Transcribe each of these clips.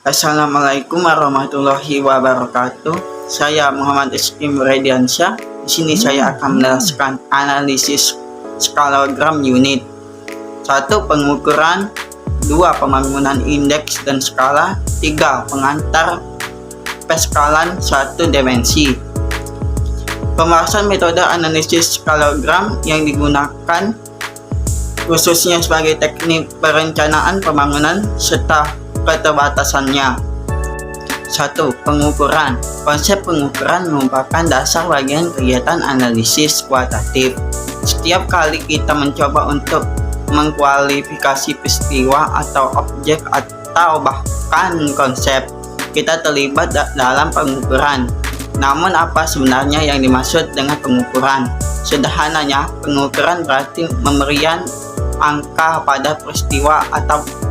Assalamualaikum warahmatullahi wabarakatuh. Saya Muhammad Iskim Rediansyah. Di sini saya akan menjelaskan analisis skalogram unit. 1. Pengukuran. 2. Pembangunan indeks dan skala. 3. Pengantar peskalan 1 dimensi. Pembahasan metode analisis skalogram yang digunakan khususnya sebagai teknik perencanaan pembangunan serta keterbatasannya. 1. Pengukuran. Konsep pengukuran merupakan dasar bagian kegiatan analisis kualitatif. Setiap kali kita mencoba untuk mengkualifikasi peristiwa atau objek atau bahkan konsep, kita terlibat dalam pengukuran. Namun apa sebenarnya yang dimaksud dengan pengukuran? Sederhananya, pengukuran berarti pemberian angka pada peristiwa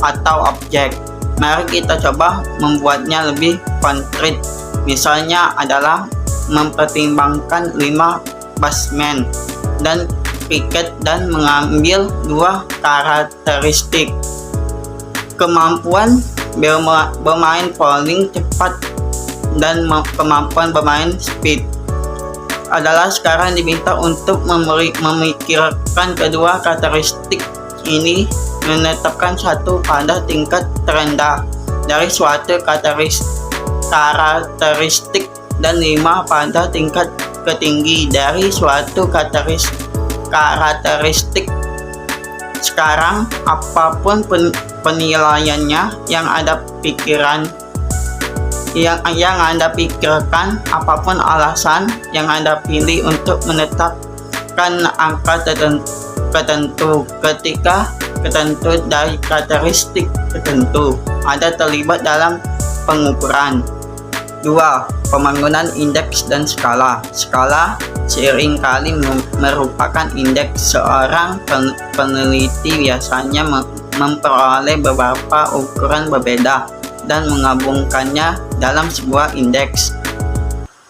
atau objek. Mari kita coba membuatnya lebih konkret. Misalnya adalah mempertimbangkan 5 basement dan piket dan mengambil 2 karakteristik. Kemampuan bermain bowling cepat dan kemampuan bermain speed adalah sekarang diminta untuk memikirkan kedua karakteristik ini, menetapkan satu pada tingkat terendah dari suatu karakteristik dan 5 pada tingkat tertinggi dari suatu karakteristik. Sekarang apapun penilaiannya yang Anda pikirkan, apapun alasan yang Anda pilih untuk menetapkan angka tertentu ketika tertentu dari karakteristik tertentu, Anda terlibat dalam pengukuran. 2. Pembangunan indeks dan skala. Skala seringkali merupakan indeks. Seorang peneliti biasanya memperoleh beberapa ukuran berbeda dan menggabungkannya dalam sebuah indeks.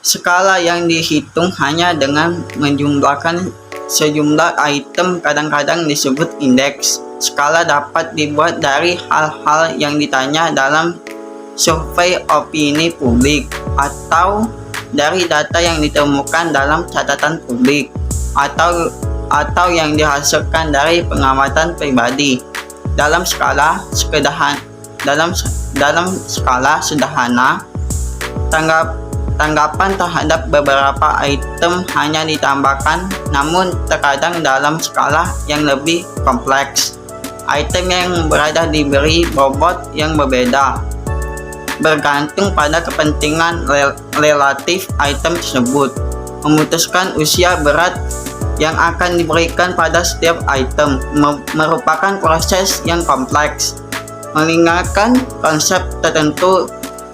Skala yang dihitung hanya dengan menjumlahkan sejumlah item kadang-kadang disebut indeks. Skala dapat dibuat dari hal-hal yang ditanya dalam survei opini publik, atau dari data yang ditemukan dalam catatan publik, atau yang dihasilkan dari pengamatan pribadi. Dalam skala sederhana, tanggapan terhadap beberapa item hanya ditambahkan, namun terkadang dalam skala yang lebih kompleks, item yang berada diberi bobot yang berbeda, bergantung pada kepentingan relatif item tersebut. Memutuskan usia berat yang akan diberikan pada setiap item merupakan proses yang kompleks. Mengingatkan konsep tertentu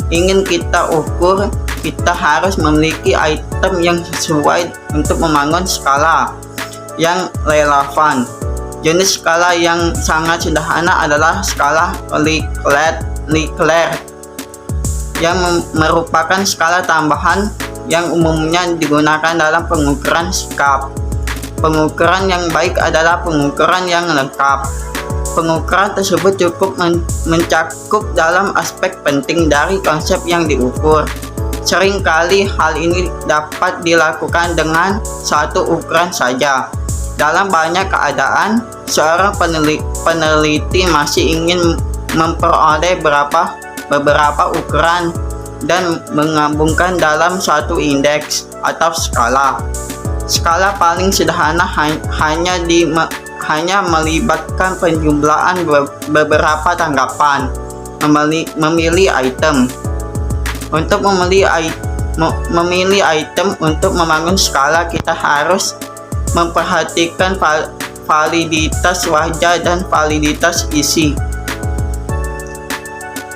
ingin kita ukur, kita harus memiliki item yang sesuai untuk membangun skala yang relevan. Jenis skala yang sangat sederhana adalah skala Likert, yang merupakan skala tambahan yang umumnya digunakan dalam pengukuran sikap. Pengukuran yang baik adalah pengukuran yang lengkap. Pengukuran tersebut cukup mencakup dalam aspek penting dari konsep yang diukur. Seringkali hal ini dapat dilakukan dengan satu ukuran saja. Dalam banyak keadaan, seorang peneliti masih ingin memperoleh beberapa ukuran dan menggabungkan dalam satu indeks atau skala. Skala paling sederhana hanya melibatkan penjumlahan beberapa tanggapan. Memilih item. Untuk memilih item untuk membangun skala, kita harus memperhatikan validitas wajah dan validitas isi.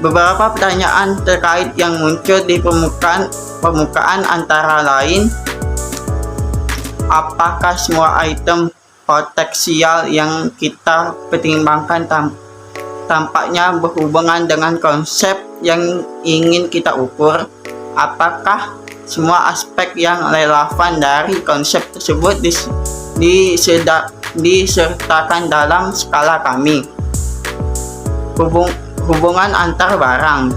Beberapa pertanyaan terkait yang muncul di permukaan antara lain: apakah semua item potensial yang kita pertimbangkan tampaknya berhubungan dengan konsep yang ingin kita ukur? Apakah semua aspek yang relevan dari konsep tersebut disertakan dalam skala kami? Hubungan antar barang.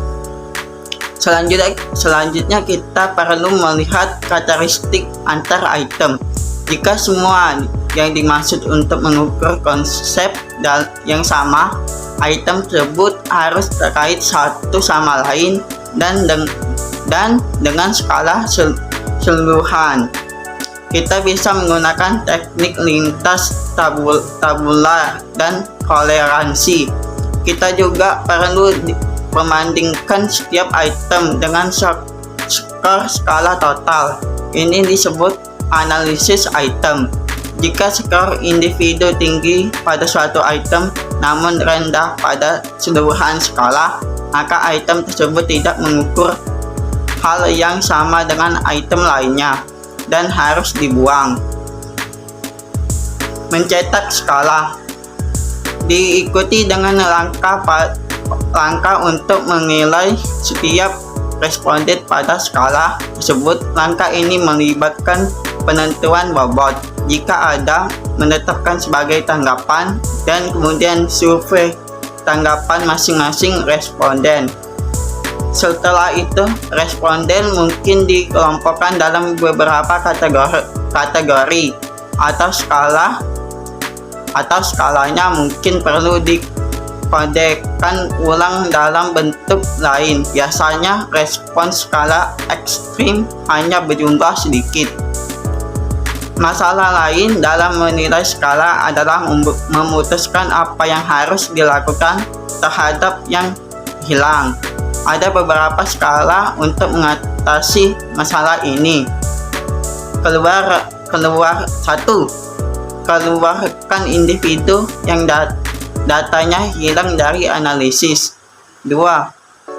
Selanjutnya kita perlu melihat karakteristik antar item. Jika semua yang dimaksud untuk mengukur konsep yang sama, item tersebut harus terkait satu sama lain dan dengan skala keseluruhan. Kita bisa menggunakan teknik lintas tabular dan toleransi. Kita juga perlu membandingkan setiap item dengan skor skala total. Ini disebut analisis item. Jika skor individu tinggi pada suatu item namun rendah pada keseluruhan skala, maka item tersebut tidak mengukur hal yang sama dengan item lainnya dan harus dibuang. Mencetak skala diikuti dengan langkah untuk menilai setiap responden pada skala tersebut. Langkah ini melibatkan penentuan bobot, jika ada, menetapkan sebagai tanggapan, dan kemudian survei tanggapan masing-masing responden. Setelah itu, responden mungkin dikelompokkan dalam beberapa kategori atau skalanya mungkin perlu dikodekan ulang dalam bentuk lain. Biasanya respons skala ekstrim hanya berjumlah sedikit. Masalah lain dalam menilai skala adalah memutuskan apa yang harus dilakukan terhadap yang hilang. Ada beberapa skala untuk mengatasi masalah ini. Keluarkan individu yang datanya hilang dari analisis. 2.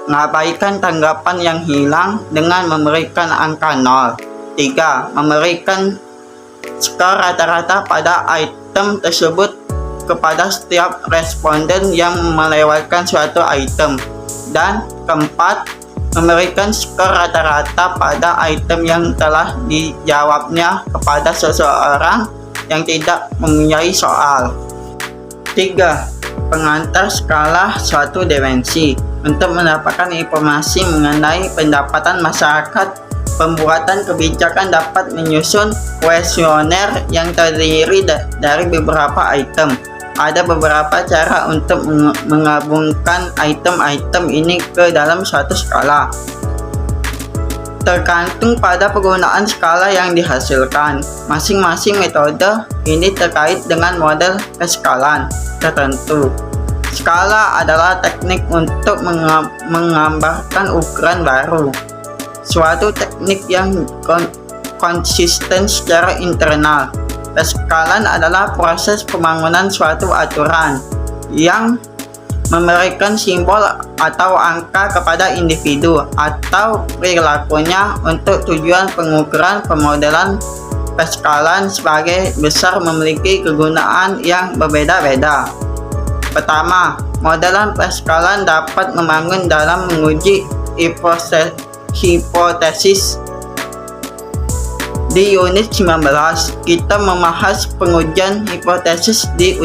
Mengabaikan tanggapan yang hilang dengan memberikan angka 0. 3. Memberikan skor rata-rata pada item tersebut kepada setiap responden yang melewatkan suatu item. Dan keempat, memberikan skor rata-rata pada item yang telah dijawabnya kepada seseorang yang tidak mempunyai soal. 3. Pengantar skala suatu dimensi. Untuk mendapatkan informasi mengenai pendapatan masyarakat, pembuatan kebijakan dapat menyusun kuesioner yang terdiri dari beberapa item. Ada beberapa cara untuk menggabungkan item-item ini ke dalam suatu skala. Tergantung pada penggunaan skala yang dihasilkan. Masing-masing metode ini terkait dengan model keskalan tertentu. Skala adalah teknik untuk menggambarkan ukuran baru. Suatu teknik yang konsisten secara internal. Keskalan adalah proses pembangunan suatu aturan yang memberikan simbol atau angka kepada individu atau perilakunya untuk tujuan pengukuran. Pemodelan keskalan sebagai besar memiliki kegunaan yang berbeda-beda. Pertama, modelan keskalan dapat membangun dalam menguji hipotesis. Di unit 19, kita membahas pengujian hipotesis di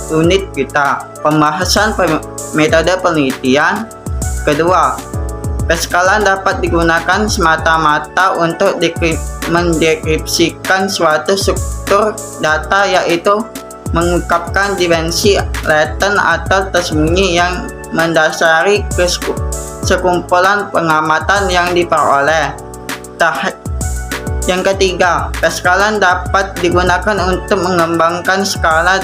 unit kita. Pembahasan metode penelitian. Kedua, keskalan dapat digunakan semata-mata untuk mendeskripsikan suatu struktur data, yaitu mengungkapkan dimensi laten atau tersembunyi yang mendasari sekumpulan pengamatan yang diperoleh. Yang ketiga, keskalan dapat digunakan untuk mengembangkan skala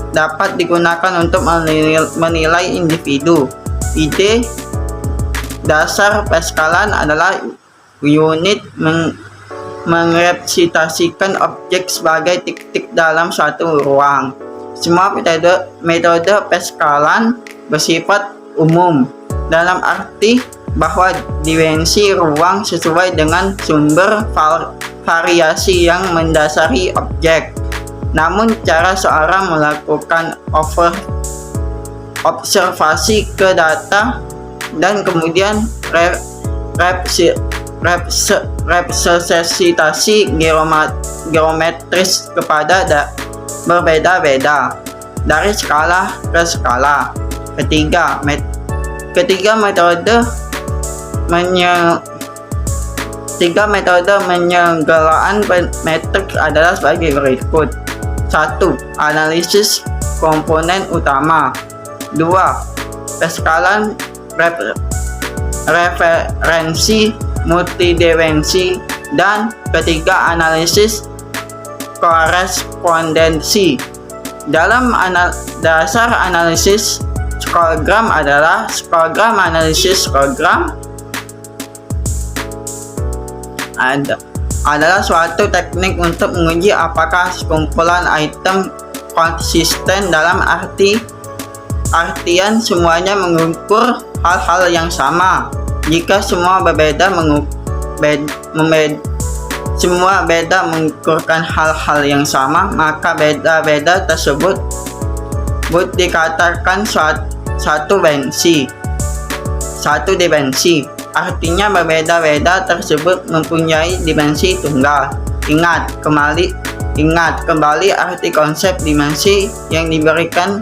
dapat digunakan untuk menilai individu. Ide dasar keskalan adalah unit merepresentasikan objek sebagai titik dalam suatu ruang. Semua metode keskalan bersifat umum, dalam arti bahwa dimensi ruang sesuai dengan sumber variasi yang mendasari objek. Namun cara seorang melakukan observasi ke data dan kemudian representasi geometris kepada berbeda-beda dari skala ke skala. Ketiga metode Tiga metode penyelenggaraan metrik adalah sebagai berikut. 1. Analisis komponen utama. 2. Peskalan referensi multidimensi. Dan ketiga, analisis korespondensi. Dalam dasar analisis skogram adalah analisis skogram adalah suatu teknik untuk menguji apakah sekumpulan item konsisten dalam artian semuanya mengukur hal-hal yang sama. Jika semua mengukurkan hal-hal yang sama, maka beda-beda tersebut dikatakan satu dimensi. Artinya berbeda-beda tersebut mempunyai dimensi tunggal. Ingat kembali arti konsep dimensi yang diberikan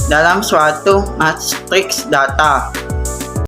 dalam suatu matriks data.